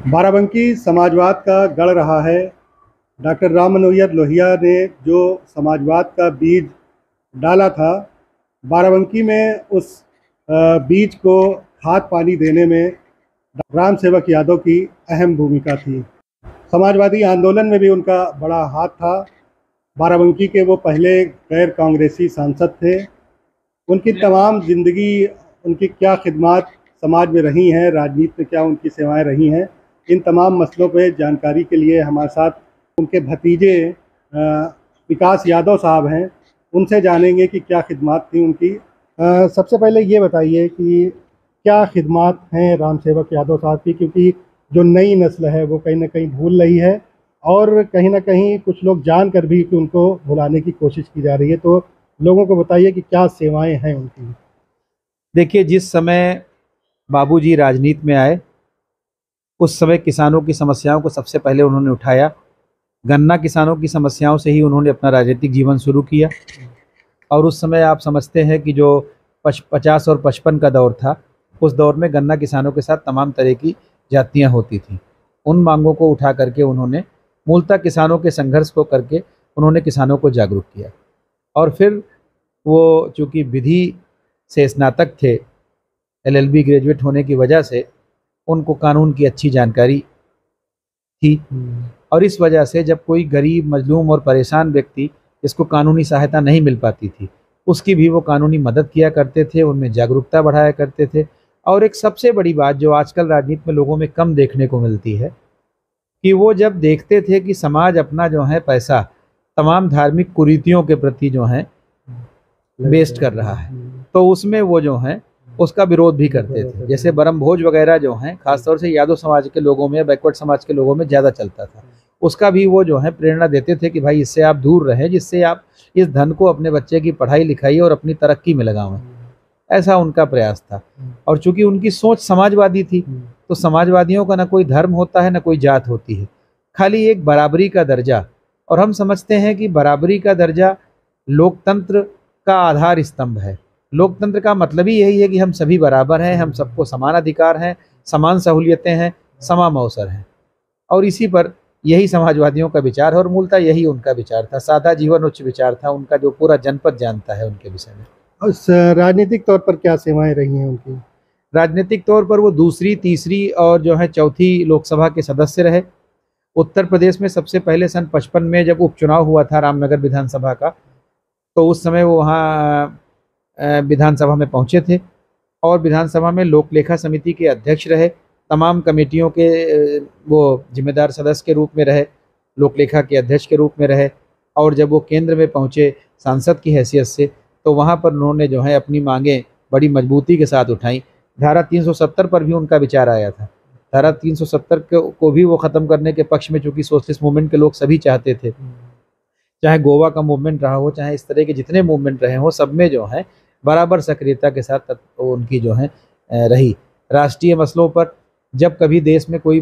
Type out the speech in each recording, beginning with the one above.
बाराबंकी समाजवाद का गढ़ रहा है। डॉक्टर राम मनोहर लोहिया ने जो समाजवाद का बीज डाला था, बाराबंकी में उस बीज को खाद पानी देने में राम सेवक यादव की अहम भूमिका थी। समाजवादी आंदोलन में भी उनका बड़ा हाथ था। बाराबंकी के वो पहले गैर कांग्रेसी सांसद थे। उनकी तमाम ज़िंदगी, उनकी क्या खिदमात समाज में रही हैं, राजनीति में क्या उनकी सेवाएं रही हैं, इन तमाम मसलों पे जानकारी के लिए हमारे साथ उनके भतीजे विकास यादव साहब हैं। उनसे जानेंगे कि क्या खिदमात थी उनकी। सबसे पहले ये बताइए कि क्या खिदमात हैं राम सेवक यादव साहब की, क्योंकि जो नई नस्ल है वो कहीं ना कहीं भूल रही है और कहीं ना कहीं कुछ लोग जानकर भी कि उनको भुलाने की कोशिश की जा रही है। तो लोगों को बताइए कि क्या सेवाएं हैं उनकी। देखिए, जिस समय बाबूजी राजनीति में आए उस समय किसानों की समस्याओं को सबसे पहले उन्होंने उठाया। गन्ना किसानों की समस्याओं से ही उन्होंने अपना राजनीतिक जीवन शुरू किया। और उस समय आप समझते हैं कि जो 50 और 55 का दौर था, उस दौर में गन्ना किसानों के साथ तमाम तरह की जातियां होती थीं। उन मांगों को उठा करके उन्होंने मूलतः किसानों के संघर्ष को करके उन्होंने किसानों को जागरूक किया। और फिर वो चूँकि विधि से स्नातक थे, LLB ग्रेजुएट होने की वजह से उनको कानून की अच्छी जानकारी थी। और इस वजह से जब कोई गरीब, मजलूम और परेशान व्यक्ति जिसको कानूनी सहायता नहीं मिल पाती थी, उसकी भी वो कानूनी मदद किया करते थे, उनमें जागरूकता बढ़ाया करते थे। और एक सबसे बड़ी बात जो आजकल राजनीति में लोगों में कम देखने को मिलती है कि वो जब देखते थे कि समाज अपना जो है पैसा तमाम धार्मिक कुरीतियों के प्रति जो है वेस्ट कर रहा है, तो उसमें वो जो है उसका विरोध भी करते थे। जैसे बरम भोज वगैरह जो हैं, खासतौर से यादव समाज के लोगों में, बैकवर्ड समाज के लोगों में ज़्यादा चलता था। उसका भी वो जो है प्रेरणा देते थे कि भाई इससे आप दूर रहें, जिससे आप इस धन को अपने बच्चे की पढ़ाई लिखाई और अपनी तरक्की में लगावें। ऐसा उनका प्रयास था। और चूंकि उनकी सोच समाजवादी थी, तो समाजवादियों का ना कोई धर्म होता है, ना कोई जात होती है, खाली एक बराबरी का दर्जा। और हम समझते हैं कि बराबरी का दर्जा लोकतंत्र का आधार स्तंभ है। लोकतंत्र का मतलब ही यही है कि हम सभी बराबर हैं, हम सबको समान अधिकार हैं, समान सहूलियतें हैं, समान अवसर हैं। और इसी पर यही समाजवादियों का विचार है और मूलतः यही उनका विचार था। सादा जीवन उच्च विचार था उनका, जो पूरा जनपद जानता है उनके विषय में। उस राजनीतिक तौर पर क्या सेवाएं रही हैं उनकी? राजनीतिक तौर पर वो दूसरी, तीसरी और जो है चौथी लोकसभा के सदस्य रहे। उत्तर प्रदेश में सबसे पहले सन 55 में जब उपचुनाव हुआ था रामनगर विधानसभा का, तो उस समय वो वहाँ विधानसभा में पहुँचे थे और विधानसभा में लोक लेखा समिति के अध्यक्ष रहे। तमाम कमेटियों के वो जिम्मेदार सदस्य के रूप में रहे, लोक लेखा के अध्यक्ष के रूप में रहे। और जब वो केंद्र में पहुँचे सांसद की हैसियत से, तो वहाँ पर उन्होंने जो है अपनी मांगें बड़ी मजबूती के साथ उठाई। धारा 370 पर भी उनका विचार आया था। धारा 370 को भी वो ख़त्म करने के पक्ष में, चूँकि सोशलिस्ट मूवमेंट के लोग सभी चाहते थे, चाहे गोवा का मूवमेंट रहा हो, चाहे इस तरह के जितने मूवमेंट रहे हो, सब में जो है बराबर सक्रियता के साथ उनकी जो है रही। राष्ट्रीय मसलों पर जब कभी देश में कोई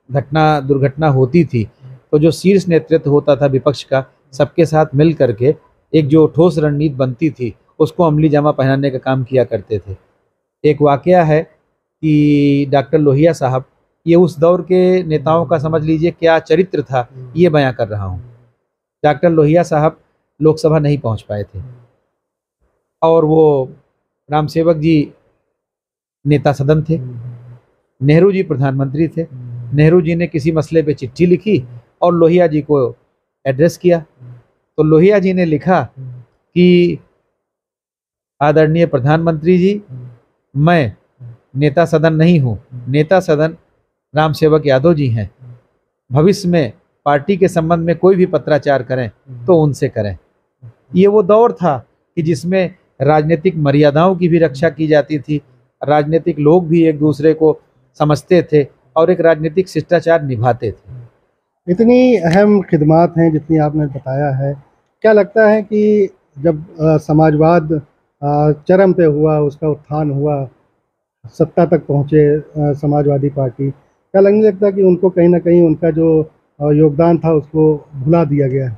दुर्घटना होती थी, तो जो शीर्ष नेतृत्व होता था विपक्ष का, सबके साथ मिल करके एक जो ठोस रणनीति बनती थी, उसको अमली जामा पहनाने का काम किया करते थे। एक वाकया है कि डॉक्टर लोहिया साहब, ये उस दौर के नेताओं का समझ लीजिए क्या चरित्र था, ये बयां कर रहा हूँ। डॉक्टर लोहिया साहब लोकसभा नहीं पहुँच पाए थे और वो राम सेवक जी नेता सदन थे, नेहरू जी प्रधानमंत्री थे। नेहरू जी ने किसी मसले पे चिट्ठी लिखी और लोहिया जी को एड्रेस किया। तो लोहिया जी ने लिखा कि आदरणीय प्रधानमंत्री जी, मैं नेता सदन नहीं हूँ, नेता सदन राम सेवक यादव जी हैं। भविष्य में पार्टी के संबंध में कोई भी पत्राचार करें तो उनसे करें। ये वो दौर था कि जिसमें राजनीतिक मर्यादाओं की भी रक्षा की जाती थी, राजनीतिक लोग भी एक दूसरे को समझते थे और एक राजनीतिक शिष्टाचार निभाते थे। इतनी अहम खिदमात हैं जितनी आपने बताया है। क्या लगता है कि जब समाजवाद चरम पे हुआ, उसका उत्थान हुआ, सत्ता तक पहुँचे समाजवादी पार्टी, क्या लगने लगता है कि उनको कहीं ना कहीं उनका जो योगदान था उसको भुला दिया गया?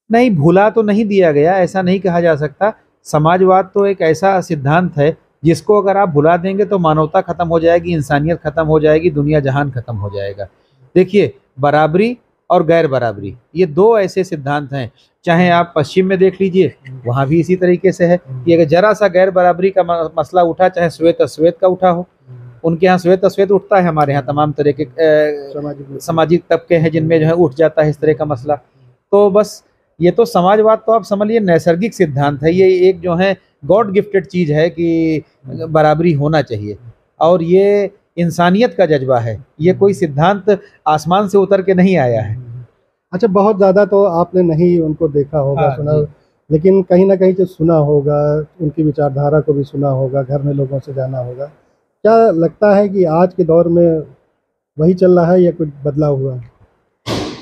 नहीं, भुला तो नहीं दिया गया, ऐसा नहीं कहा जा सकता। समाजवाद तो एक ऐसा सिद्धांत है जिसको अगर आप भुला देंगे तो मानवता खत्म हो जाएगी, इंसानियत खत्म हो जाएगी, दुनिया जहान खत्म हो जाएगा। देखिए, बराबरी और गैर बराबरी ये दो ऐसे सिद्धांत हैं, चाहे आप पश्चिम में देख लीजिए, वहां भी इसी तरीके से है कि अगर जरा सा गैर बराबरी का मसला उठा, चाहे श्वेत अश्वेत का उठा हो, उनके यहाँ श्वेत अश्वेत उठता है, हमारे यहाँ तमाम तरह के सामाजिक तबके हैं जिनमें जो है उठ जाता है इस तरह का मसला। तो बस ये तो समाजवाद तो आप समझ लीजिए नैसर्गिक सिद्धांत है, ये एक जो है गॉड गिफ्टेड चीज है कि बराबरी होना चाहिए, और ये इंसानियत का जज्बा है, ये कोई सिद्धांत आसमान से उतर के नहीं आया है। अच्छा, बहुत ज़्यादा तो आपने नहीं उनको देखा होगा, हाँ, सुना, जी। लेकिन कहीं ना कहीं जो सुना होगा, उनकी विचारधारा को भी सुना होगा, घर में लोगों से जाना होगा। क्या लगता है कि आज के दौर में वही चल रहा है या कुछ बदलाव हुआ है?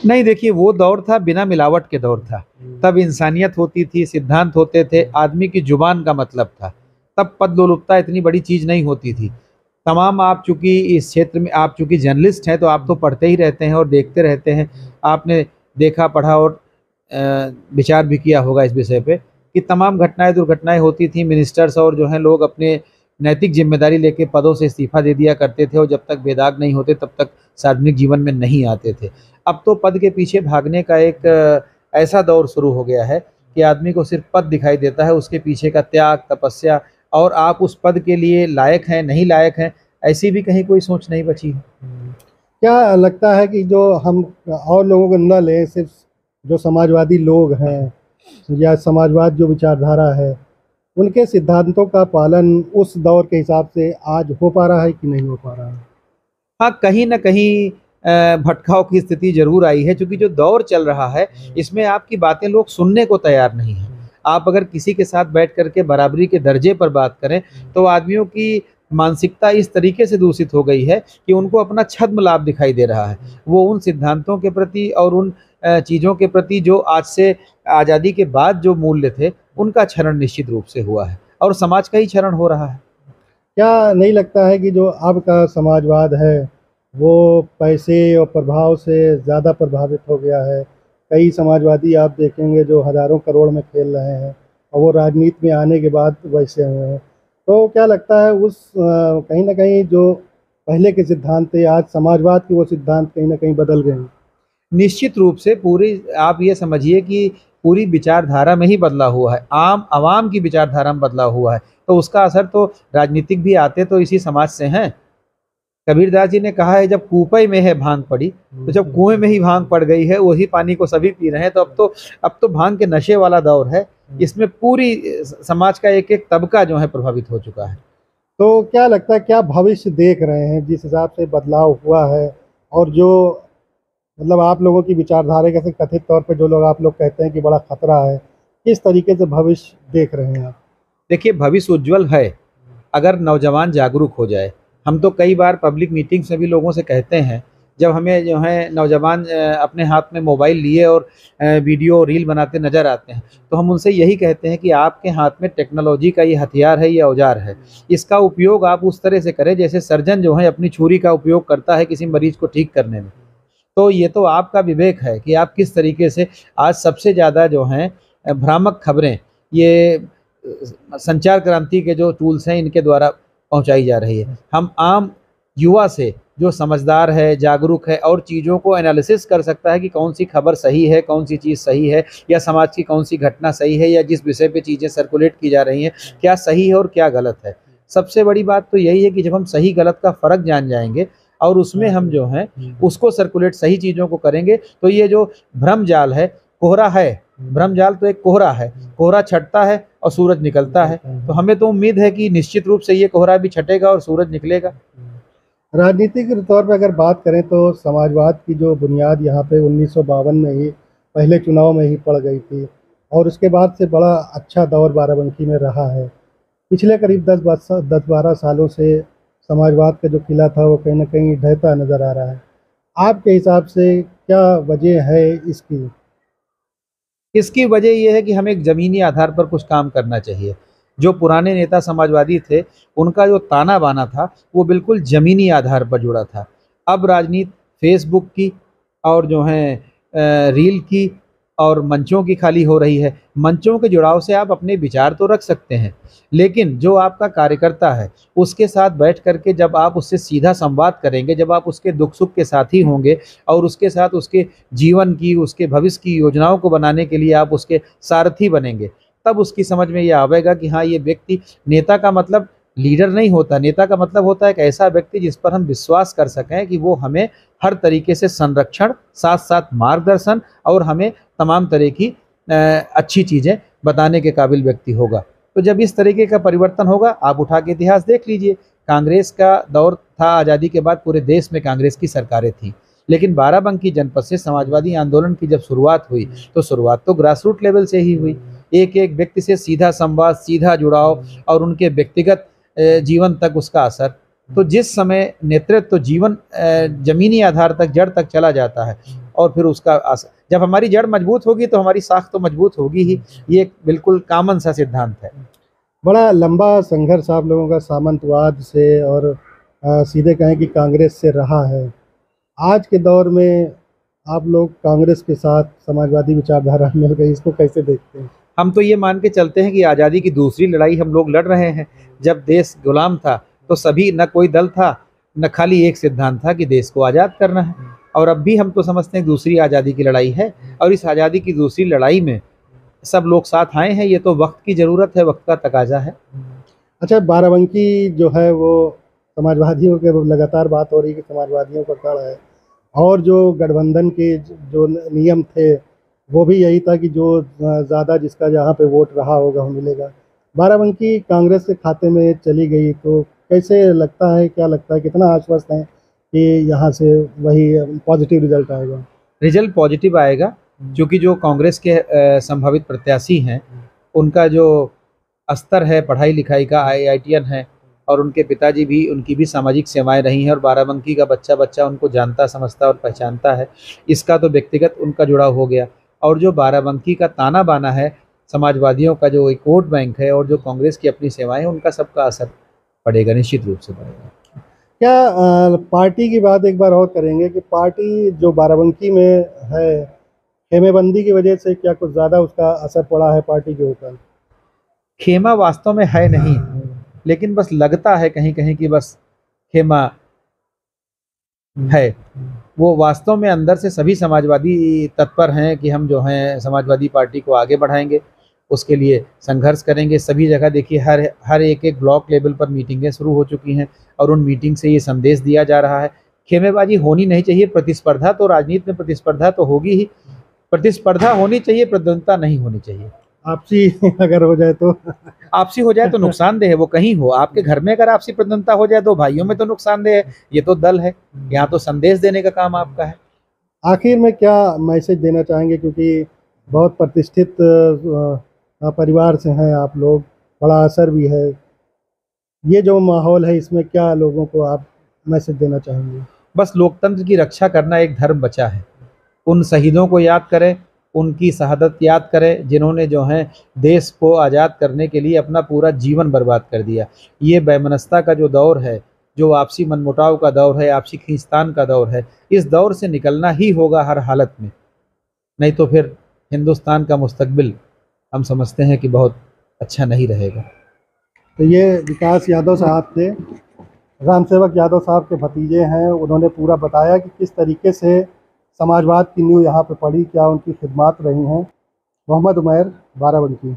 नहीं, देखिए, वो दौर था बिना मिलावट के दौर था, तब इंसानियत होती थी, सिद्धांत होते थे, आदमी की जुबान का मतलब था, तब पद लोलुपता इतनी बड़ी चीज नहीं होती थी। तमाम, आप चूंकि इस क्षेत्र में, आप चूंकि जर्नलिस्ट हैं तो आप तो पढ़ते ही रहते हैं और देखते रहते हैं, आपने देखा पढ़ा और विचार भी किया होगा इस विषय पे कि तमाम घटनाएं दुर्घटनाएं होती थी, मिनिस्टर्स और जो है लोग अपने नैतिक जिम्मेदारी लेके पदों से इस्तीफा दे दिया करते थे और जब तक बेदाग नहीं होते तब तक सार्वजनिक जीवन में नहीं आते थे। अब तो पद के पीछे भागने का एक ऐसा दौर शुरू हो गया है कि आदमी को सिर्फ पद दिखाई देता है, उसके पीछे का त्याग, तपस्या, और आप उस पद के लिए लायक हैं नहीं लायक हैं, ऐसी भी कहीं कोई सोच नहीं बची है। क्या लगता है कि जो हम और लोगों को न लें, सिर्फ जो समाजवादी लोग हैं या समाजवाद जो विचारधारा है, उनके सिद्धांतों का पालन उस दौर के हिसाब से आज हो पा रहा है कि नहीं हो पा रहा है? हाँ, कहीं न कहीं भटकाव की स्थिति ज़रूर आई है, क्योंकि जो दौर चल रहा है, इसमें आपकी बातें लोग सुनने को तैयार नहीं हैं। आप अगर किसी के साथ बैठ कर के बराबरी के दर्जे पर बात करें, तो आदमियों की मानसिकता इस तरीके से दूषित हो गई है कि उनको अपना छद्म लाभ दिखाई दे रहा है। वो उन सिद्धांतों के प्रति और उन चीज़ों के प्रति जो आज से आज़ादी के बाद जो मूल्य थे, उनका क्षरण निश्चित रूप से हुआ है और समाज का ही क्षरण हो रहा है। क्या नहीं लगता है कि जो अब का समाजवाद है, वो पैसे और प्रभाव से ज़्यादा प्रभावित हो गया है? कई समाजवादी आप देखेंगे जो हज़ारों करोड़ में खेल रहे हैं और वो राजनीति में आने के बाद वैसे हुए हैं। तो क्या लगता है कहीं न कहीं जो पहले के सिद्धांत थे, आज समाजवाद के वो सिद्धांत कहीं न कहीं बदल गए हैं? निश्चित रूप से पूरी, आप ये समझिए कि पूरी विचारधारा में ही बदलाव हुआ है, आम आवाम की विचारधारा में बदलाव हुआ है, तो उसका असर तो राजनीतिक भी आते तो इसी समाज से हैं। कबीरदास जी ने कहा है, जब कूपे में है भांग पड़ी, तो जब कुएं में ही भांग पड़ गई है, वही पानी को सभी पी रहे हैं, तो अब तो भांग के नशे वाला दौर है, इसमें पूरी समाज का एक एक तबका जो है प्रभावित हो चुका है। तो क्या लगता है, क्या भविष्य देख रहे हैं जिस हिसाब से बदलाव हुआ है, और जो मतलब आप लोगों की विचारधारा के से कथित तौर पे जो लोग आप लोग कहते हैं कि बड़ा खतरा है, किस तरीके से भविष्य देख रहे हैं आप? देखिए, भविष्य उज्जवल है अगर नौजवान जागरूक हो जाए। हम तो कई बार पब्लिक मीटिंग्स में भी लोगों से कहते हैं, जब हमें जो है नौजवान अपने हाथ में मोबाइल लिए और वीडियो रील बनाते नज़र आते हैं, तो हम उनसे यही कहते हैं कि आपके हाथ में टेक्नोलॉजी का ये हथियार है, ये औजार है, इसका उपयोग आप उस तरह से करें जैसे सर्जन जो है अपनी छुरी का उपयोग करता है किसी मरीज को ठीक करने में। तो ये तो आपका विवेक है कि आप किस तरीके से, आज सबसे ज़्यादा जो हैं भ्रामक खबरें, ये संचार क्रांति के जो टूल्स हैं इनके द्वारा पहुंचाई जा रही है। हम आम युवा से, जो समझदार है, जागरूक है और चीज़ों को एनालिसिस कर सकता है कि कौन सी खबर सही है, कौन सी चीज़ सही है, या समाज की कौन सी घटना सही है, या जिस विषय पे चीज़ें सर्कुलेट की जा रही हैं क्या सही है और क्या गलत है। सबसे बड़ी बात तो यही है कि जब हम सही गलत का फ़र्क जान जाएंगे और उसमें हम जो हैं उसको सर्कुलेट, सही चीज़ों को करेंगे, तो ये जो भ्रम जाल है, कोहरा है, भ्रम जाल तो एक कोहरा है, कोहरा छटता है और सूरज निकलता है, तो हमें तो उम्मीद है कि निश्चित रूप से ये कोहरा भी छटेगा और सूरज निकलेगा। राजनीतिक तौर पे अगर बात करें तो समाजवाद की जो बुनियाद यहाँ पे 1952 में ही पहले चुनाव में ही पड़ गई थी, और उसके बाद से बड़ा अच्छा दौर बाराबंकी में रहा है। पिछले करीब 10-12 सालों से समाजवाद का जो किला था वो कहीं न कहीं ढहता नज़र आ रहा है। आपके हिसाब से क्या वजह है इसकी? इसकी वजह ये है कि हमें एक ज़मीनी आधार पर कुछ काम करना चाहिए। जो पुराने नेता समाजवादी थे, उनका जो ताना बाना था, वो बिल्कुल ज़मीनी आधार पर जुड़ा था। अब राजनीति फेसबुक की और जो है रील की और मंचों की खाली हो रही है। मंचों के जुड़ाव से आप अपने विचार तो रख सकते हैं, लेकिन जो आपका कार्यकर्ता है उसके साथ बैठ करके जब आप उससे सीधा संवाद करेंगे, जब आप उसके दुख सुख के साथी होंगे और उसके साथ उसके जीवन की, उसके भविष्य की योजनाओं को बनाने के लिए आप उसके सारथी बनेंगे, तब उसकी समझ में ये आवेगा कि हाँ, ये व्यक्ति, नेता का मतलब लीडर नहीं होता, नेता का मतलब होता है एक ऐसा व्यक्ति जिस पर हम विश्वास कर सकें कि वो हमें हर तरीके से संरक्षण, साथ साथ मार्गदर्शन और हमें तमाम तरह की अच्छी चीज़ें बताने के काबिल व्यक्ति होगा। तो जब इस तरीके का परिवर्तन होगा, आप उठा के इतिहास देख लीजिए, कांग्रेस का दौर था, आज़ादी के बाद पूरे देश में कांग्रेस की सरकारें थी, लेकिन बाराबंकी जनपद से समाजवादी आंदोलन की जब शुरुआत हुई तो शुरुआत तो ग्रास रूट लेवल से ही हुई। एक एक व्यक्ति से सीधा संवाद, सीधा जुड़ाव और उनके व्यक्तिगत जीवन तक उसका असर। तो जिस समय नेतृत्व तो जीवन जमीनी आधार तक, जड़ तक चला जाता है और फिर उसका असर, जब हमारी जड़ मजबूत होगी तो हमारी साख तो मजबूत होगी ही। ये एक बिल्कुल कॉमन सा सिद्धांत है। बड़ा लंबा संघर्ष आप लोगों का सामंतवाद से और सीधे कहें कि कांग्रेस से रहा है। आज के दौर में आप लोग कांग्रेस के साथ समाजवादी विचारधारा मिल गई, इसको कैसे देखते हैं? हम तो ये मान के चलते हैं कि आज़ादी की दूसरी लड़ाई हम लोग लड़ रहे हैं। जब देश गुलाम था तो सभी, न कोई दल था, न खाली एक सिद्धांत था कि देश को आज़ाद करना है। और अब भी हम तो समझते हैं दूसरी आज़ादी की लड़ाई है, और इस आज़ादी की दूसरी लड़ाई में सब लोग साथ आए हैं। ये तो वक्त की ज़रूरत है, वक्त का तकाजा है। अच्छा, बाराबंकी जो है वो समाजवादियों के लगातार बात हो रही है कि समाजवादियों का गढ़ है, और जो गठबंधन के जो नियम थे वो भी यही था कि जो ज़्यादा जिसका जहाँ पे वोट रहा होगा वो मिलेगा। बाराबंकी कांग्रेस के खाते में चली गई, तो कैसे लगता है, क्या लगता है, कितना आश्वस्त हैं कि यहाँ से वही पॉजिटिव रिजल्ट आएगा? रिजल्ट पॉजिटिव आएगा, क्योंकि जो कांग्रेस के संभावित प्रत्याशी हैं उनका जो स्तर है पढ़ाई लिखाई का, IITian है, और उनके पिताजी भी, उनकी भी सामाजिक सेवाएं रही हैं, और बाराबंकी का बच्चा बच्चा उनको जानता समझता और पहचानता है। इसका तो व्यक्तिगत उनका जुड़ाव हो गया। और जो बाराबंकी का ताना बाना है, समाजवादियों का जो एक वोट बैंक है, और जो कांग्रेस की अपनी सेवाएं हैं, उनका सबका असर पड़ेगा, निश्चित रूप से पड़ेगा। क्या पार्टी की बात एक बार और करेंगे कि पार्टी जो बाराबंकी में है, खेमेबंदी की वजह से क्या कुछ ज़्यादा उसका असर पड़ा है पार्टी के ऊपर? खेमा वास्तव में है नहीं, लेकिन बस लगता है कहीं कहीं कि बस खेमा है। वो वास्तव में अंदर से सभी समाजवादी तत्पर हैं कि हम जो हैं समाजवादी पार्टी को आगे बढ़ाएंगे, उसके लिए संघर्ष करेंगे। सभी जगह देखिए, हर एक एक ब्लॉक लेवल पर मीटिंगें शुरू हो चुकी हैं, और उन मीटिंग से ये संदेश दिया जा रहा है, खेमेबाजी होनी नहीं चाहिए। प्रतिस्पर्धा तो, राजनीति में प्रतिस्पर्धा तो होगी ही, प्रतिस्पर्धा होनी चाहिए, प्रतिद्वंद्विता नहीं होनी चाहिए। आपसी अगर हो जाए तो आपसी हो जाए तो नुकसानदेह है, वो कहीं हो। आपके घर में अगर आपसी प्रतिद्वंद्विता हो जाए तो भाइयों में तो नुकसानदेह है। ये तो दल है, यहाँ तो संदेश देने का काम आपका है। आखिर में क्या मैसेज देना चाहेंगे, क्योंकि बहुत प्रतिष्ठित परिवार से हैं आप लोग, बड़ा असर भी है, ये जो माहौल है इसमें क्या लोगों को आप मैसेज देना चाहेंगे? बस लोकतंत्र की रक्षा करना एक धर्म बचा है। उन शहीदों को याद करें, उनकी शहादत याद करें, जिन्होंने जो है देश को आज़ाद करने के लिए अपना पूरा जीवन बर्बाद कर दिया। ये वैमनस्यता का जो दौर है, जो आपसी मनमुटाव का दौर है, आपसी खींचतान का दौर है, इस दौर से निकलना ही होगा हर हालत में, नहीं तो फिर हिंदुस्तान का मुस्तकबिल हम समझते हैं कि बहुत अच्छा नहीं रहेगा। तो ये विकास यादव साहब थे, रामसेवक यादव साहब के भतीजे हैं। उन्होंने पूरा बताया कि किस तरीके से समाजवाद की नींव यहाँ पे पड़ी, क्या उनकी खिदमत रही हैं। मोहम्मद उमैर, बाराबंकी।